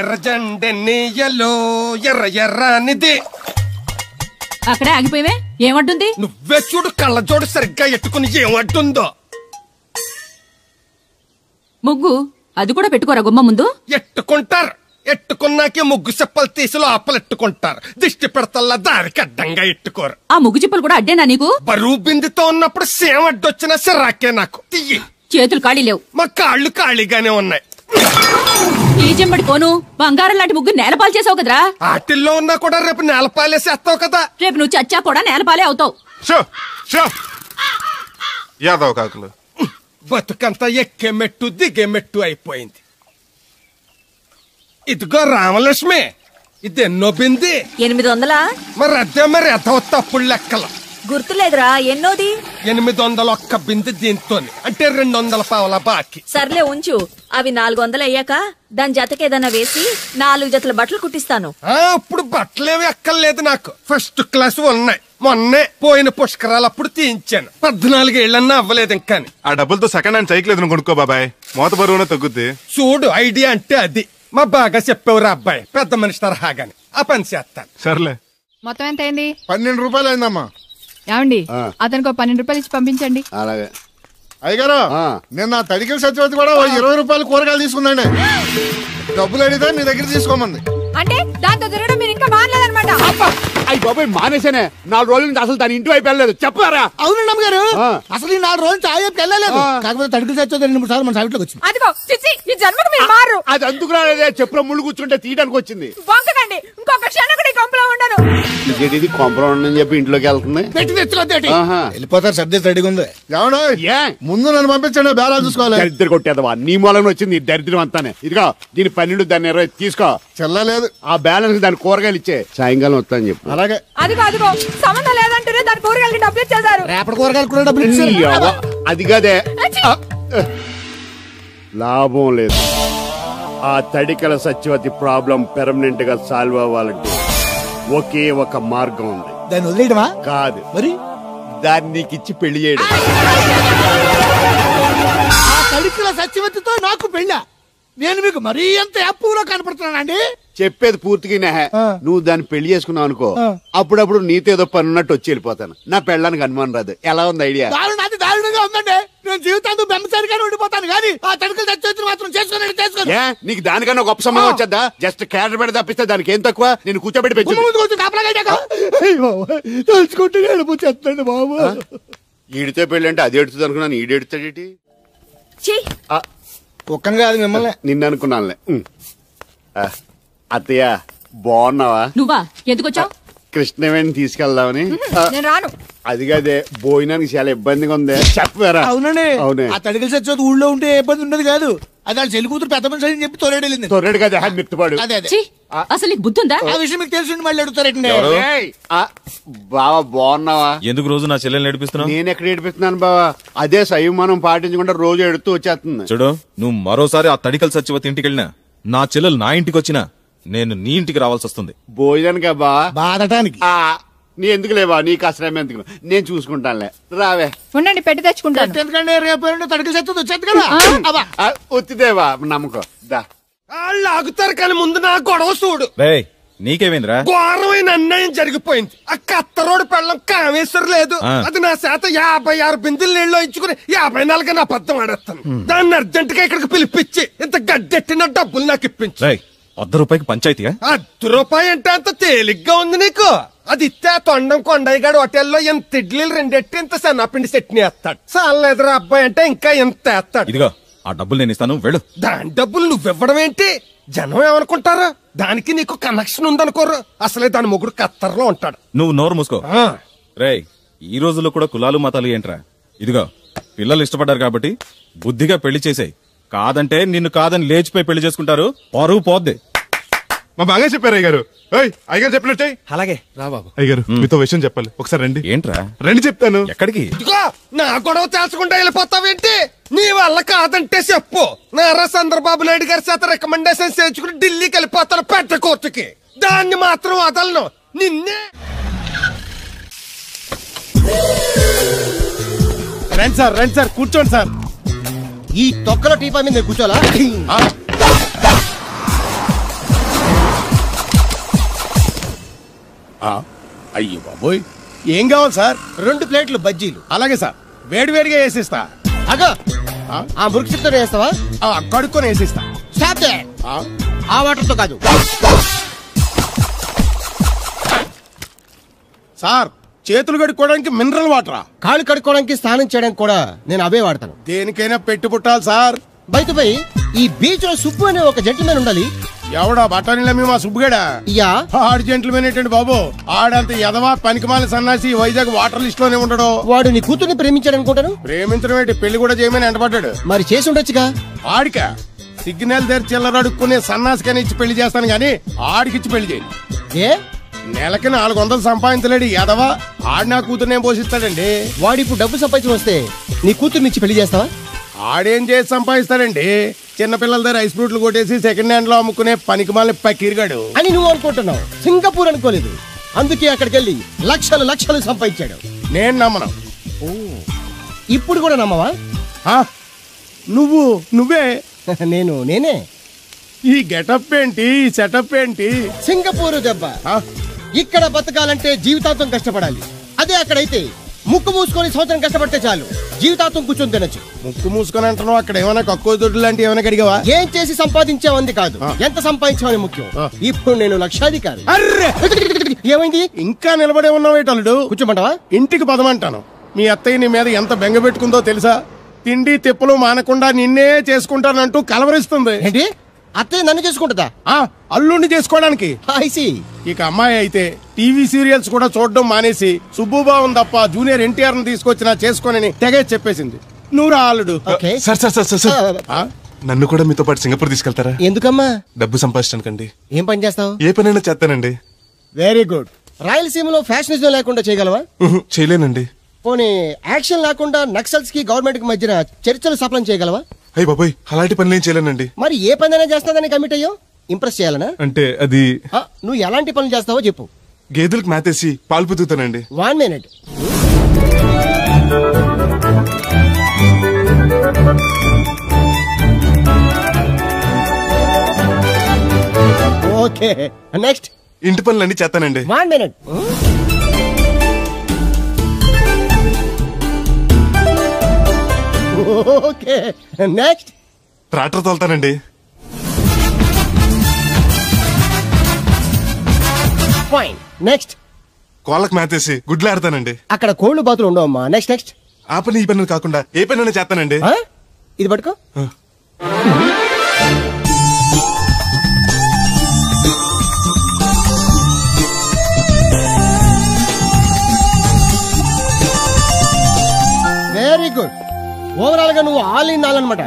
ఎర్రజెండెన్నీయలో ఎర్ర ఎర్రనిది. అక్కడే ఆగిపోయావే, ఏమడ్డుంది? నువ్వే చూడు, కళ్ళజోడు సరిగ్గా ఎట్టుకుని ఏమడ్డుందో. ముగ్గు అది కూడా పెట్టుకోరా గుమ్మ ముందు. ఎట్టుకుంటారు, ఎట్టుకున్నాకే ముగ్గు చెప్పలు తీసి లోపలెట్టుకుంటారు. దిష్టి పెడతల్లా దారికి అడ్డంగా ఎట్టుకోరు. ఆ ముగ్గు చిప్పలు కూడా అడ్డేనా నీకు? బరువు బిందుతో ఉన్నప్పుడు సేమ అడ్డొచ్చినా సిరాకే నాకు. తీయి. చేతులు ఖాళీ లేవు. మా కాళ్ళు ఖాళీగానే ఉన్నాయి. ఈ చెంబడి కోను బంగారం లాంటి ముగ్గు నేలపాలు చేసావు కదరా. ఆటిల్లో ఉన్నా కూడా రేపు నేలపాలేసేస్తావు కదా. రేపు నువ్వు చచ్చా కూడా నేలపాలే అవుతావు. యాదవ్ కాకులు బతుకంతా ఎక్కే మెట్టు దిగే మెట్టు అయిపోయింది. ఇదిగో రామలక్ష్మి, ఇది ఎన్నో బింది? 800. మరి అదే మరి ఎదవ తప్పుడు లెక్కలు. గుర్తులేదురా ఎన్నోది? 801 బింది దీంతో, అంటే 200 పావలా బాకీ. సర్లే ఉంచు. అవి 400 అయ్యాక దాని జతకేదన్నా వేసి 4 జతల బట్టలు కుట్టిస్తాను. ఇప్పుడు బట్టలేవి ఎక్కర్లేదు నాకు. ఫస్ట్ క్లాస్ ఉన్నాయి. మొన్నే పోయిన పుష్కరాలు అప్పుడు తీయించాను. 14 ఏళ్ళన్నా అవ్వలేదు ఇంకా. ఆ డబ్బులతో సెకండ్ హ్యాండ్ సైకిల్ ఏదైనా కొనుక్కో బాబాయ్, మోత బరువునే తగ్గుద్ది. చూడు, ఐడియా అంటే అది. మా బాగా చెప్పేవారు అబ్బాయి, పెద్ద మనిషి తరహాగాని. ఆ పని చేస్తాను. సర్లే. మొత్తం ఎంత అయింది? 12 రూపాయలు అయిందమ్మా. ఏమండి, అతనికి 12 రూపాయలు ఇచ్చి పంపించండి. అలాగే. అయ్యగారు, నిన్న తడికల సత్యవతి కూడా 20 రూపాయలు కూరగాయలు తీసుకుందండి. డబ్బులు అడిగితే నీ దగ్గర తీసుకోమంది. అంటే దాంతో తిరగడం మీరు ఇంకా మానలేదన్నమాట. అయ్యి బాబాయ్ మానేసానే. 4 రోజుల నుంచి అసలు దాని ఇంటి వైపు వెళ్ళలేదు. చెప్పారా? అవునండి అమ్మగారు, అసలు ఈ 4 రోజులు చాయ్ వైపు వెళ్ళలేదు. కాకపోతే తడికల సత్యవతి 2-3 సార్లు మన సైట్లోకి వచ్చింది. అదిగో చిచ్చి, ఈ జన్మకు మీరు మారు. అది అందుకు రాలేదే, చెప్పులో ముళ్ళు కూర్చుంటే తీయడానికి వచ్చింది. బొంకకండి, ఇంకొక క్షణం కూడా ఈ కొంపలో ఉండను. ఇది కొంపలో ఉండని చెప్పి ఇంట్లోకి వెళ్తుంది. పెట్టి తెచ్చుకోద్దేటి, వెళ్ళిపోతారు. సర్ది రెడీగా ఉంది. ఏమన్నా ముందు నన్ను పంపించండి, బేరాలు చూసుకోవాలి. దరిద్ర కొట్టేదవా, నీ మూలంగా వచ్చింది ఈ దరిద్రం అంతానే. ఇదిగో దీని 12, దాన్ని 20 తీసుకో. చెల్లలేదు. ఆ బ్యాలెన్స్ దాని కూరగాయలు ఇచ్చే, సాయంకాలం వస్తాను చెప్పు. అలాగే. అదిగో సంబంధం లేదంటేనే దాని కూరగాయలకి డబ్బులు ఇచ్చేశారు. రేపటి కూరగాయలు కూడా డబ్బులు ఇచ్చారు. అది కదే, లాభం లేదు. ఆ తడికల సత్యవతి ప్రాబ్లం పెర్మనెంట్ గా సాల్వ్ అవ్వాలంటే ఒకే ఒక మార్గం ఉంది. దాన్ని వదిలేయడమా? కాదు, మరి దాన్ని నీకిచ్చి పెళ్లి చేయడం. ఆ తడికల సత్యవతితో నాకు పెళ్ళా? నేను మీకు మరీ ఎంత యాప్లో కనపడుతున్నానండి? చెప్పేది పూర్తిగా నువ్వు దాన్ని పెళ్లి చేసుకున్నావు అనుకో, అప్పుడప్పుడు నీతో ఏదో పని ఉన్నట్టు వచ్చి వెళ్ళిపోతాను. నా పెళ్ళడానికి అనుమానం రాదు. ఎలా ఉంది ఐడియా? అది దారుణంగా ఉందండి. నేను జీవితాంతం బెమ్మసారిగానే ఉండిపోతాను కానీ ఆ తడికల సత్యవతిని మాత్రం చేసుకోను. నీకు దానికన్నా గొప్ప సంబంధం వచ్చేద్దా? జస్ట్ క్యారెట్ పెట్టి తప్పిస్తే దానికి ఏం తక్కువ? నేను కూర్చోబెట్టి పెంచు. తలుచుకుంటే ఏడిపోతుంది బాబు. ఈడితే పెళ్ళి అంటే అది ఎడుతుంది అనుకున్నాను, ఈడు ఎడుతాడేటి? కుక్కను కాదు మిమ్మల్ని. నిన్ను అనుకున్నానులే. అత్తయ్య బాగున్నావా? నువ్వా? ఎందుకు వచ్చావు? కృష్ణవేణి తీసుకెళ్దామని. నేను రాను. అది కాదే, భోజనానికి చాలా ఇబ్బందిగా ఉంది. చెప్పారా? అవునండి. అవునే. ఆ తడికల సత్యవతి ఊళ్ళో ఉంటే ఏ ఇబ్బంది ఉండదు కాదు. అది వాళ్ళ చెల్లి కూతురు పెద్ద మనిషి అని చెప్పి తొర్రేడు వెళ్ళింది. తొర్రేడు కదా, మిత్తుపాడు. అదే అసలు నీకు బుద్ధి ఉందా? ఆ విషయం మీకు తెలిసి మళ్ళీ అడుగుతారండి. బావా బాగున్నావా? ఎందుకు రోజు నా చెల్లెల్ని ఏడిపిస్తున్నావు? నేను ఎక్కడ ఏడిపిస్తున్నాను బావా? అదే సంయమనం పాటించకుండా రోజు ఎడుతూ వచ్చేస్తుంది. చూడు, నువ్వు మరోసారి ఆ తడికల సత్యవతి ఇంటికి వెళ్ళినా, నా చెల్లెలు నా ఇంటికి వచ్చినా నేను నీ ఇంటికి రావాల్సి వస్తుంది. భోజనానికి బావా? బాధటానికి. నీ ఎందుకు లేవా? నీకు అసలు ఎందుకు, నేను చూసుకుంటానులే. రావే. ఉండండి, పెట్టి తెచ్చుకుంటాను. ఎందుకంటే రేపు తడికల సత్యవతి వచ్చేది కదా. వచ్చిదేవా నమ్మకం. దా వాళ్ళు ఆగుతారు కానీ ముందు నా గొడవ చూడు. నీకేమైందిరా? ఘోరమైన అన్యాయం జరిగిపోయింది. ఆ కత్తరోడు పెళ్ళం కామేశ్వరం లేదు. అది నా శాత 56 బిందులు నీళ్ళు ఇచ్చుకుని 54 నా అబద్ధం ఆడేస్తాను. దాన్ని అర్జెంట్ గా ఇక్కడికి పిలిపించి ఇంత గడ్డెట్టిన డబ్బులు నాకు ఇప్పించు. ₹100 పంచాయతీయా? ₹1 అంటే అంత తేలిగ్గా ఉంది నీకు? అది ఇస్తే తొండం కొండయ్యగాడు హోటల్లో ఎంత ఇడ్లీలు 2 ఎట్టి ఇంత సన్నపిండి చట్నీ వేస్తాడు. చాలేదురా అబ్బాయి అంటే ఇంకా ఎంత వేస్తాడు. ఇదిగో ఆ డబ్బులు నేను ఇస్తాను, వెళ్ళు. దాని డబ్బులు నువ్వివ్వడం ఏంటి? జనం ఏమనుకుంటారు? దానికి నీకు కనెక్షన్ ఉందనుకోరు. అసలే దాని మొగుడు కత్తర్లో ఉంటాడు. నువ్వు నోరు మూసుకో. రేయ్, ఈ రోజుల్లో కూడా కులాలు మతాలు ఏంట్రా? ఇదిగో పిల్లలు ఇష్టపడ్డారు కాబట్టి బుద్ధిగా పెళ్లి చేసాయి. కాదంటే నిన్ను కాదని లేచిపోయి పెళ్లి చేసుకుంటారు, పరువు పోద్ది. మా బాగా చెప్పారు అయ్యగారు. అయ్యగారు చెప్పినట్టే. అలాగే రా బాబు. అయ్యగారు మీతో విషయం చెప్పాలి, ఒకసారి రండి. ఏంట్రా? రండి చెప్తాను. ఎక్కడికి? ఇదిగో నా గొడవ తెలుసుకుంటా వెళ్ళిపోతావేంటి? నీ వల్ల కాదంటే చెప్పు. నారా చంద్రబాబు నాయుడు గారి చేత రికమెండేషన్ చేయించుకుని ఢిల్లీకి వెళ్ళిపోతాను పెద్ద కోర్టుకి. దాన్ని మాత్రం వదలను. నిన్నే. రండి సార్ కూర్చోండి సార్. ఈ తొక్కలో టీపా మీద నేను కూర్చోలా? అయ్యో బాబోయ్, ఏం కావాలి సార్? 2 ప్లేట్లు బజ్జీలు. అలాగే సార్, వేడివేడిగా వేసిస్తా. అగో ఆ మురికి చిత్తం వేస్తావా? కడుక్కొని వేసిస్తా. ఆ వాటర్ తో కాదు. సార్ చేతులు కడుక్కోవడానికి మినరల్ వాటరా? కాళ్ళు కడుక్కోవడానికి స్నానం చేయడానికి కూడా నేను అవే వాడతాను. దేనికైనా పెట్టి పుట్టాలి సార్. బయటపై ఈ బీచ్ లో సుబ్బు అనే ఒక జెంటిల్మెన్ ఉండాలి. ఎవడా బఠానీలమ్మి మా సుబ్బుగడా? యా. ఆడు జెంటిల్మెన్ ఏంటండి బాబు? ఆడంత ఎదవా పనికిమాల సన్నాసి వైజాగ్ వాటర్ లిస్ట్ లోనే ఉండడు. వాడు నీ కూతుర్ని ప్రేమించాడు అనుకుంటాను. ప్రేమించడం ఏంటి, పెళ్లి కూడా చేయమని ఎంటపడ్డాడు. మరి చేసి ఉండొచ్చుగా. ఆడికా సిగ్నల్ దగ్గర చిల్లర అడుక్కునే సన్నాసికని ఇచ్చి పెళ్లి చేస్తాను గాని ఆడికిచ్చి పెళ్లి చేయి. ఏ నెలకి 400 సంపాదించలేడు ఎదవా. ఆడి నా కూతురునే పోషిస్తాడండి. వాడు ఇప్పుడు డబ్బు సంపాదించి వస్తే నీ కూతుర్ని ఇచ్చి పెళ్లి చేస్తావా? ఆడేం చేసి సంపాదిస్తాడండి? చిన్నపిల్లల దగ్గర ఐస్ ఫ్రూట్లు కొట్టేసి సెకండ్ హ్యాండ్ లో అమ్ముకునే పనికిమాల పకీర్గాడు అని నువ్వు అనుకుంటున్నావు. సింగపూర్ అనుకోలేదు. అందుకే అక్కడికి వెళ్ళి లక్షలు లక్షలు సంపాదించాడు. నేను నమ్మను. ఇప్పుడు కూడా నమ్మవా? నువ్వే నేనే. ఈ గెటప్ ఏంటి, ఈ సెటప్ ఏంటి? సింగపూర్ దెబ్బ. ఇక్కడ బతకాలంటే జీవితాంతం కష్టపడాలి. అదే అక్కడైతే ముక్కు మూసుకొని సంవత్సరం కష్టపడితే చాలు, జీవితాంతం కూర్చొని తినచ్చు. ముక్కు మూసుకొని అంటున్నావు, అక్కడ ఏమైనా కక్కువ దొడ్డు లాంటి ఏమైనా కడిగావా? ఏం చేసి సంపాదించావంది కాదు, ఎంత సంపాదించావని ముఖ్యం. ఇప్పుడు నేను లక్షాధికారి. ఏమైంది? ఇంకా నిలబడే ఉన్నావు ఏటల్లుడు? కూర్చోమంటావా? ఇంటికి పదమంటాను. మీ అత్తయ్య నీ మీద ఎంత బెంగ పెట్టుకుందో తెలుసా? తిండి తిప్పలు మానకుండా నిన్నే చేసుకుంటానంటూ కలవరిస్తుంది. ఏంటి? అత్తయ్య నన్ను చేసుకుంటుందా? అల్లుండి చేసుకోవడానికి. ఇక అమ్మాయి అయితే టీవీ సీరియల్స్ కూడా చూడడం మానేసి సుబ్బుబాబుని తప్ప జూనియర్ ఎన్టీఆర్ ని తీసుకొచ్చినా చేసుకోనని తెగే చెప్పేసింది. నువ్వు రా అల్లుడు. సార్ నన్ను కూడా మీతో పాటు సింగపూర్ తీసుకెళ్తారా? ఎందుకమ్మా? డబ్బు సంపాదించడానికండి. ఏం పని చేస్తావు? ఏ పనైనా చేస్తానండి. Very good. రాయలసీమలో ఫ్యాషనిజం లేకుండా చేయగలవా? చేయలేనండి. పోనీ యాక్షన్ లేకుండా నక్సల్స్ కి గవర్నమెంట్ కి మధ్యన చర్చలు సఫలం చేయగలవా? అయ్య బాబాయ్, అలాంటి పనులు ఏం చేయలేనండి. మరి ఏ పనైనా చేస్తాదని కమిట్ అయ్యో? ఇంప్రెస్ చేయాలనా? అంటే అది నువ్వు ఎలాంటి పనులు చేస్తావో చెప్పు. గేదెలకు మేతేసి పాలు పుతుకుతానండి. 1 minute. Okay, next. ఇంటి పనులన్నీ చేస్తానండి. 1 minute. Okay, next. ట్రాక్టర్ తోలుతానండి. Fine, next. కోళ్ళకు మేతేసి గుడ్లు ఆడతానండి. అక్కడ కోళ్లు బాతులు ఉండవమ్మా. Next next. ఆ పని ఈ పని కాకుండా ఏ పని చేస్తానండి. ఇది పట్టుకో. Very good. ఓవరాల్ గా నువ్వు ఆల్ ఇన్ ఆల్ అనమాట.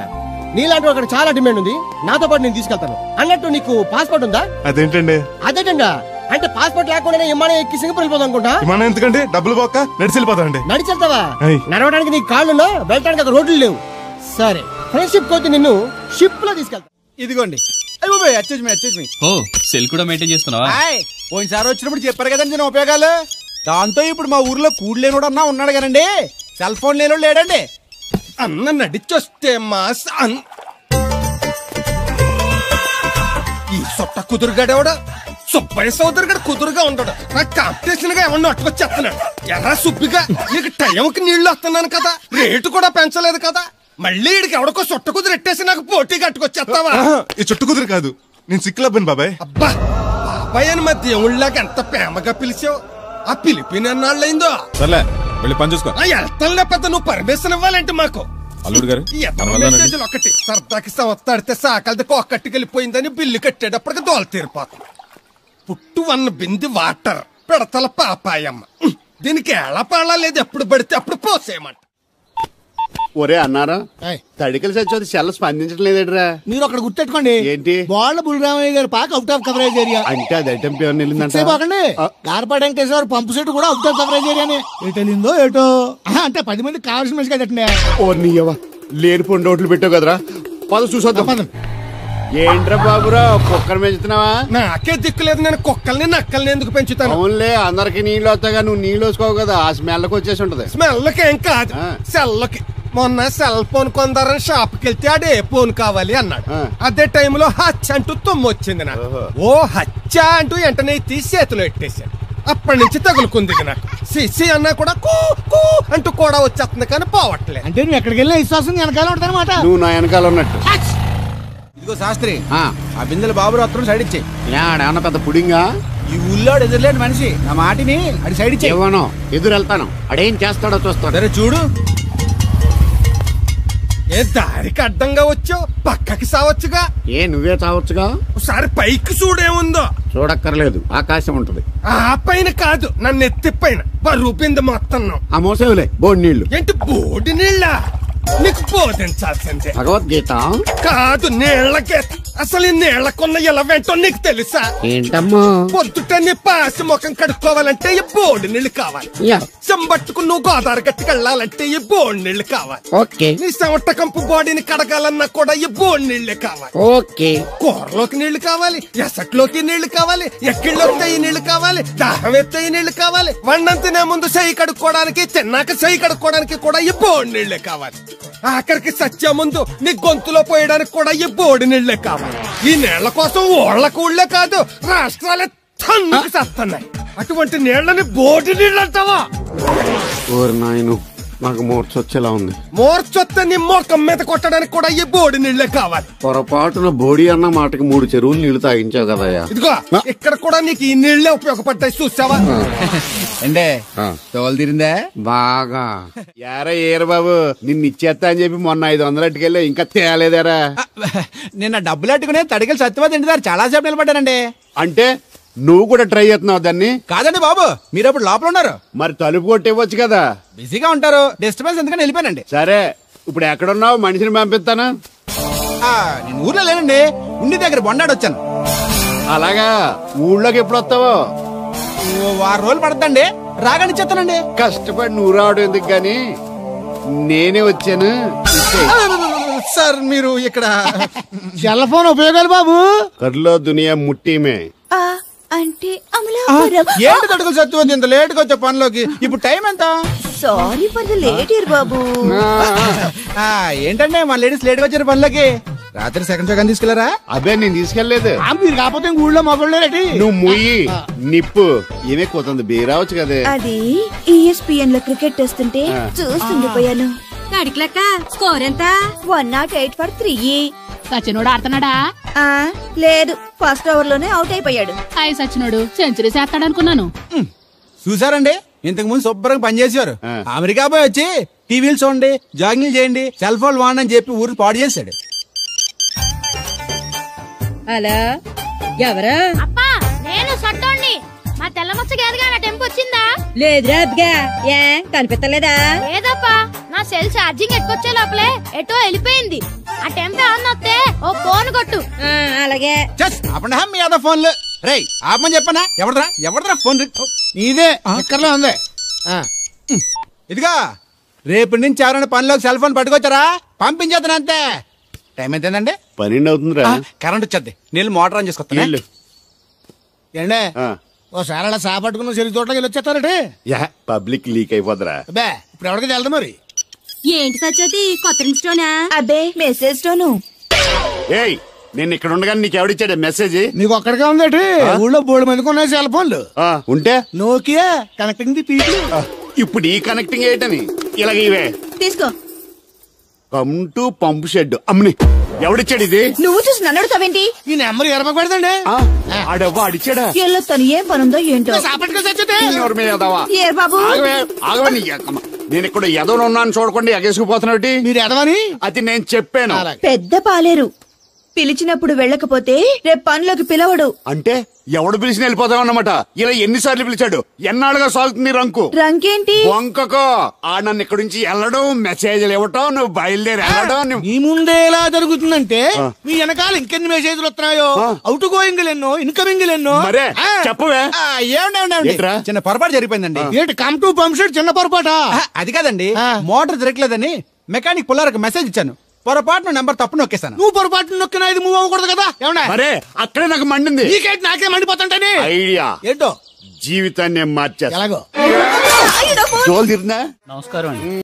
నీలాంటి అక్కడ చాలా డిమాండ్ ఉంది. నాతో పాటు నేను తీసుకెళ్తాను. అన్నట్టు నీకు పాస్పోర్ట్ ఉందా? అదేంటండి? అదేటండా అంటే పాస్పోర్ట్ లేకుండా విమానం ఎక్కి సింగపూర్ వెళ్ళిపోదాం అనుకుంటా. విమానం ఎందుకంటే డబ్బులు పోక నడిచి వెళ్ళిపోతాండి. నడిచి వెళ్తావా? నడవడానికి నీకు కాళ్ళున్నా, వెళ్ళడానికి అక్కడ రోడ్లు లేవు. సరే, ఫ్రెండ్షిప్ కొద్ది నిన్ను షిప్ లో తీసుకెళ్తా. ఇదిగోండి. ఓ, సెల్ కూడా మెయింటైన్ చేస్తున్నావా? పోయినసారి వచ్చినప్పుడు చెప్పారు కదండి నేను ఉపయోగాలు. దాంతో ఇప్పుడు మా ఊర్లో కూడలేనోడు అన్నా ఉన్నాడు కదండి. సెల్ ఫోన్ లేనోడు లేడండి. అన్న నడిచొస్తే మాస్ ఈ సొట్ట కుదురుగాడేవాడు సుబ్బయ్య సోదరు గడు కుదురుగా ఉండడు. నాకు కాంపిటీషన్ గా ఏమన్నా అట్టుకొచ్చేస్తున్నాడు. ఎర్రా సుబ్బిగా, నీకు టైంకి నీళ్లు వస్తున్నాను కదా, రేటు కూడా పెంచలేదు కదా, మళ్ళీ ఇడికి ఎవడికో సొట్ట కుదురు ఎట్టేసి నాకు పోటీ కట్టుకొచ్చేస్తావా? ఈ చుట్టు కుదురు కాదు, నేను సిక్కులబ్బాను బాబాయ్. అబ్బా, బాబాయ్ అని మా దేవుళ్ళకి ఎంత ప్రేమగా పిలిచావు. ఆ పిలిపిన ఎన్నాళ్ళైందో. సర్లే, వెళ్ళి పని చూసుకో. వెళ్తానులే పెద్ద, నువ్వు పర్మిషన్ ఇవ్వాలంటే మాకు. అల్లుడు గారు ఒకటి సరదాకి సంవత్సరాడితే సాకలది కోకట్టుకెళ్ళిపోయిందని బిల్లు కట్టేటప్పటికి దోల తీరిపోతుంది. పుట్టు 1 బింది వాటర్ పెడతల పాపాయమ్మ. దీనికి ఎలా పాడా లేదు, ఎప్పుడు పడితే అప్పుడు పోసేయమంట. ఒరే అన్నారా, తడికలు చచ్చి సెల్ల స్పందించడం లేదేట్రా? మీరు అక్కడ గుర్తెట్టుకోండి. ఏంటి? బాళ్ళ బుల్రామయ్య గారి పాక అవుట్ ఆఫ్ కవరేజ్ ఏరియా. అంటే అది ఐటమ్ పేరు వెళ్ళిందంటే గార్పాడు వెంకటేశ్వర పంపు సెట్ కూడా అవుట్ ఆఫ్ కవరేజ్ ఏరియానే. ఎటు వెళ్ళిందో ఏటో. అంటే 10 మంది కావాల్సిన మనిషి కదండి. ఓ నీయవా, లేని పొండి ఓట్లు పెట్టావు కదరా. పద చూసొద్దాం. ఏంట్రా బాబురా, కుక్కర్ పెంచుతున్నావా? నాకే దిక్కులేదు, నేను కుక్కల్ని నక్కల్ని ఎందుకు పెంచుతాను? అవునులే, అందరికి నీళ్ళు వస్తాగా, నువ్వు నీళ్ళు వేసుకోవు కదా, ఆ స్మెల్కి వచ్చేసి ఉంటది. స్మెల్కి ఏం కాదు, సెల్లకి. మొన్న సెల్ ఫోన్ కొందరని షాప్కి వెళ్తే ఆడే ఫోన్ కావాలి అన్నాడు. అదే టైంలో హచ్చ అంటూ తుమ్మొచ్చింది నాకు. ఓ హచ్చ అంటూ వెంటనే తీసి చేతిలో ఎట్టేశాను. అప్పటి నుంచి తగులుకుంది నాకు. సిసి అన్నా కూడా కూ కూ అంటూ కూడా వచ్చేస్తుంది కానీ పోవట్లేదు. అంటే నువ్వు ఎక్కడికి వెళ్ళినా విశ్వాసం వెనకాల ఉంటానమాట. నువ్వు నా వెనకాల ఉన్నట్టు. ఇదిగో శాస్త్రి, ఆ బిందెలు బాబు వస్త్రం సైడ్ ఇచ్చేయి. ఏమన్నా పెద్ద పుడింగా? ఈ ఊళ్ళో ఎదురులేని మనిషి నా మాటిని అది సైడ్ ఇచ్చేయి. ఇవ్వను, ఎదురు వెళ్తాను. అడేం చేస్తాడో చూస్తాడు. సరే చూడు. ఏ దారికి అడ్డంగా వచ్చావు, పక్కకి సావచ్చుగా. ఏ నువ్వే చావచ్చుగా. ఒకసారి పైకి చూడేముందో. చూడక్కర్లేదు, ఆకాశం ఉంటది. ఆ పైన కాదు, నన్ను ఎత్తి పైన రూపింది మొత్తం. ఆ మోసేవులే బోడి నీళ్లు. ఏంటి బోడి నీళ్ళ? నీకు బోధించాల్సిందే. భగవద్గీత కాదు, నీళ్ళ గీత. అసలు ఈ నీళ్లకున్న ఇలా వెంటో నీకు తెలుసా? ఏంటమ్మా? పొద్దుట నీ పాసి ముఖం కడుక్కోవాలంటే ఈ బోడి నీళ్లు కావాలి. చెంబట్టుకు నువ్వు గోదావరి గట్టికి వెళ్ళాలంటే ఈ బోడి నీళ్లు కావాలి. ఓకే. నీ చెమట కంపు బాడీని కడగాలన్నా కూడా ఈ బోడి నీళ్లే కావాలి. ఓకే. కూరలోకి నీళ్లు కావాలి, ఎసట్లోకి నీళ్లు కావాలి, ఎక్కిళ్ళొస్తే ఈ నీళ్లు కావాలి, దాహం ఎత్తే ఈ నీళ్లు కావాలి. వండంతినే ముందు చెయ్యి కడుక్కోవడానికి, తిన్నాక చెయ్యి కడుక్కోవడానికి కూడా ఈ బోడి నీళ్లే కావాలి. ఆఖరికి సత్య ముందు నీ గొంతులో పోయడానికి కూడా ఈ బోడి నీళ్లే కావాలి. ఈ నీళ్ల కోసం ఓళ్లకు ఊళ్ళే కాదు, రాష్ట్రాలే తన్నుకు చేస్తున్నాయి. అటువంటి నీళ్లని బోడి నీళ్ళు అంటావా? ఓరి నాయను, నాకు మూర్చొచ్చేలా ఉంది. మూర్చొత్తే నీ మోకం మీద కొట్టడానికి కూడా ఈ బోడి నీళ్లే కావాలి. పొరపాటున బోడి అన్న మాటకి 3 చెరువులు నీళ్లు తాగించావు కదయ్యా. ఇదిగో ఇక్కడ కూడా నీకు ఈ నీళ్లే ఉపయోగపడ్డాయి, చూసావా? అంటే తోలు తీరిందా బాగా? యారా ఏరు బాబు, నిన్ను ఇచ్చేస్తా అని చెప్పి మొన్న 500 అట్టుకెళ్ళి ఇంకా తేలేదారా? నిన్న డబ్బులు అట్టుకునే తడికలు సత్యవతి ఇంటి దగ్గర చాలా సేపు నిలబడ్డానండి. అంటే నువ్వు కూడా ట్రై చేస్తున్నావు దాన్ని? కాదండి బాబు, మీరు అప్పుడు లోపల ఉన్నారు. మరి తలుపు కొట్టివ్వచ్చు కదా. బిజీగా ఉంటారు, డిస్టర్బెన్స్ ఎందుకని వెళ్ళిపోయానండి. సరే, ఇప్పుడు ఎక్కడున్నావు? మనిషిని పంపిస్తాను. నేను ఊర్లో లేనండి, ఉండి దగ్గర బొండాడు వచ్చాను. అలాగా? ఊళ్ళోకి ఎప్పుడు వస్తావో? 6 రోజులు పడద్దండి, రాగానే చెప్తానండి. కష్టపడి నువ్వు రావడం ఎందుకు గాని, నేనే వచ్చాను. సార్ మీరు ఇక్కడ సెల్ ఫోన్ ఉపయోగాలు బాబు? కర్లో దునియా ముట్టిమే అంటే ఏంటి తడుకులు సత్యవతి ఇంత లేట్ గా వచ్చే పనిలోకి? ఇప్పుడు టైం ఎంత? Sorry for the late year బాబు. ఏంటంటే మన లేడీస్ లేట్ గా వచ్చారు పనిలోకి. రాత్రి సెకండ్ షో కానీ తీసుకెళ్లారా? అదే నేను తీసుకెళ్లేదు. మీరు కాకపోతే ఊళ్ళో మగోళ్ళేటి. నువ్వు ముయ్యి నిప్పు ఏమే కోతుంది బీరావచ్చు కదే. అది ESPN లో క్రికెట్ వస్తుంటే చూస్తుండిపోయాను. కడిక్లక్క స్కోర్ ఎంత? 108 for 3. సచినోడు ఆడుతున్నాడా? లేదు, ఫస్ట్ ఓవర్ లోనే అవుట్ అయిపోయాడు. హాయ్ సచినోడు సెంచరీ చేస్తాడనుకున్నాను. చూసారండి, ఇంతకు ముందు శుభ్రంగా పనిచేసేవారు. అమెరికా పోయి వచ్చి టీవీలు చూడండి, జాగింగ్ చేయండి, సెల్ ఫోన్ వాడండి అని చెప్పి ఊరు పాడు చేశాడు. అలా ఎవరా? అప్పా నేను సట్టోండి. మా తెల్లమచ్చ గేదగా నా టెంపు వచ్చిందా? లేదురా అబ్బిగా, ఏ కనిపించలేదా? లేదప్పా, నా సెల్ ఛార్జింగ్ ఎక్కువచ్చే లోపలే ఎటో వెళ్ళిపోయింది. ఆ టెంపు ఏమన్నా వస్తే ఓ ఫోన్ కొట్టు. అలాగే. అప్పుడు మీ అదో ఫోన్లు రే ఆపమని చెప్పనా? ఎవడరా ఫోన్? ఇదే ఎక్కడలో ఉంది. ఇదిగా రేపు నుంచి ఎవరైనా పనిలోకి సెల్ ఫోన్ పట్టుకొచ్చారా పంపించేద్దాను అంతే. టైం ఎంతేందండి? 12 అవుతుందిరా. కరెంట్ వచ్చేది, నీళ్ళు మోటార్ ఆన్ చేసుకొస్తాను. ఏండే ఓసారి అలా సాపట్టుకున్న చెరుకు తోటలోకి వెళ్ళి వచ్చేస్తారటే. Public leak అయిపోద్రా. అబ్బే ఇప్పుడు ఎవరికి వెళ్దాం మరి? ఏంటి సత్యవతి కొత్త రింగ్స్టోనా? అబ్బే మెసేజ్ తోను. ఏయ్, నేను ఇక్కడ ఉండగానే నీకు ఎవడిచ్చాడు మెసేజ్? నీకు ఒక్కడిగా ఉందేటి? ఊళ్ళో 3 మందికి ఉన్నాయి సెల్ ఫోన్లు. ఉంటే నోకియా కనెక్టింగ్ ది పీపుల్. ఇప్పుడు ఈ కనెక్టింగ్ ఏంటని ఇలాగ ఇవే తీసుకో. Come to pump shed. అమ్మని ఎవడిచ్చాడు ఇది? నువ్వు చూసి నన్ను అడుగుతావేంటి? ఈ నెంబర్ ఎరప పెడతాండి. ఆడవ్వ అడిచాడా? ఎల్లో తను ఏం పనుందో ఏంటో. ఏ బాబు ఆగవని. నేను ఇక్కడ ఎదవను ఉన్నాను చూడకుండా ఎగేసుకుపోతున్నట్టు. మీరు ఎదవని అది నేను చెప్పాను. పెద్ద పాలేరు పిలిచినప్పుడు వెళ్ళకపోతే రేపు పనిలోకి పిలవడు. అంటే ఎవడు పిలిచిన వెళ్ళిపోతామన్నమాట. ఇలా ఎన్నిసార్లు పిలిచాడు? ఎన్నాళ్ళుగా సాగుతుంది రంకు. రంకేంటి? వంకకో ఆ నన్ను ఇక్కడి నుంచి వెళ్ళడం, మెసేజ్లు ఇవ్వటం, నువ్వు బయలుదేరి వెళ్ళడం. నీ ముందే ఎలా జరుగుతుందంటే మీ వెనకాల ఇంకెన్ని మెసేజ్లు వస్తున్నాయో, అవుట్ గోయింగ్ ఎన్నో, ఇన్కమింగ్ ఎన్నో. మరే చెప్పవే. చిన్న పొరపాటు జరిగిపోయిందండి. ఏంటి కమ్ టు పంప్ షెడ్ చిన్న పొరపాట? అది కాదండి, మోటార్ తిరగలేదని మెకానిక్ పుల్లారకు మెసేజ్ ఇచ్చాను. పొరపాటున నెంబర్ తప్పు నొక్కేసాను. నువ్వు పొరపాటు నొక్కినా ఇది మూవ్ అవ్వకూడదు కదా. మరే అక్కడే నాకు మండింది. నీకేంటి నాకే మండిపోతుంటని ఐడియా ఏంటో జీవితాన్ని మార్చేస్తా. ఎలాగో జోలు తిరిగిందా? నమస్కారం అండి.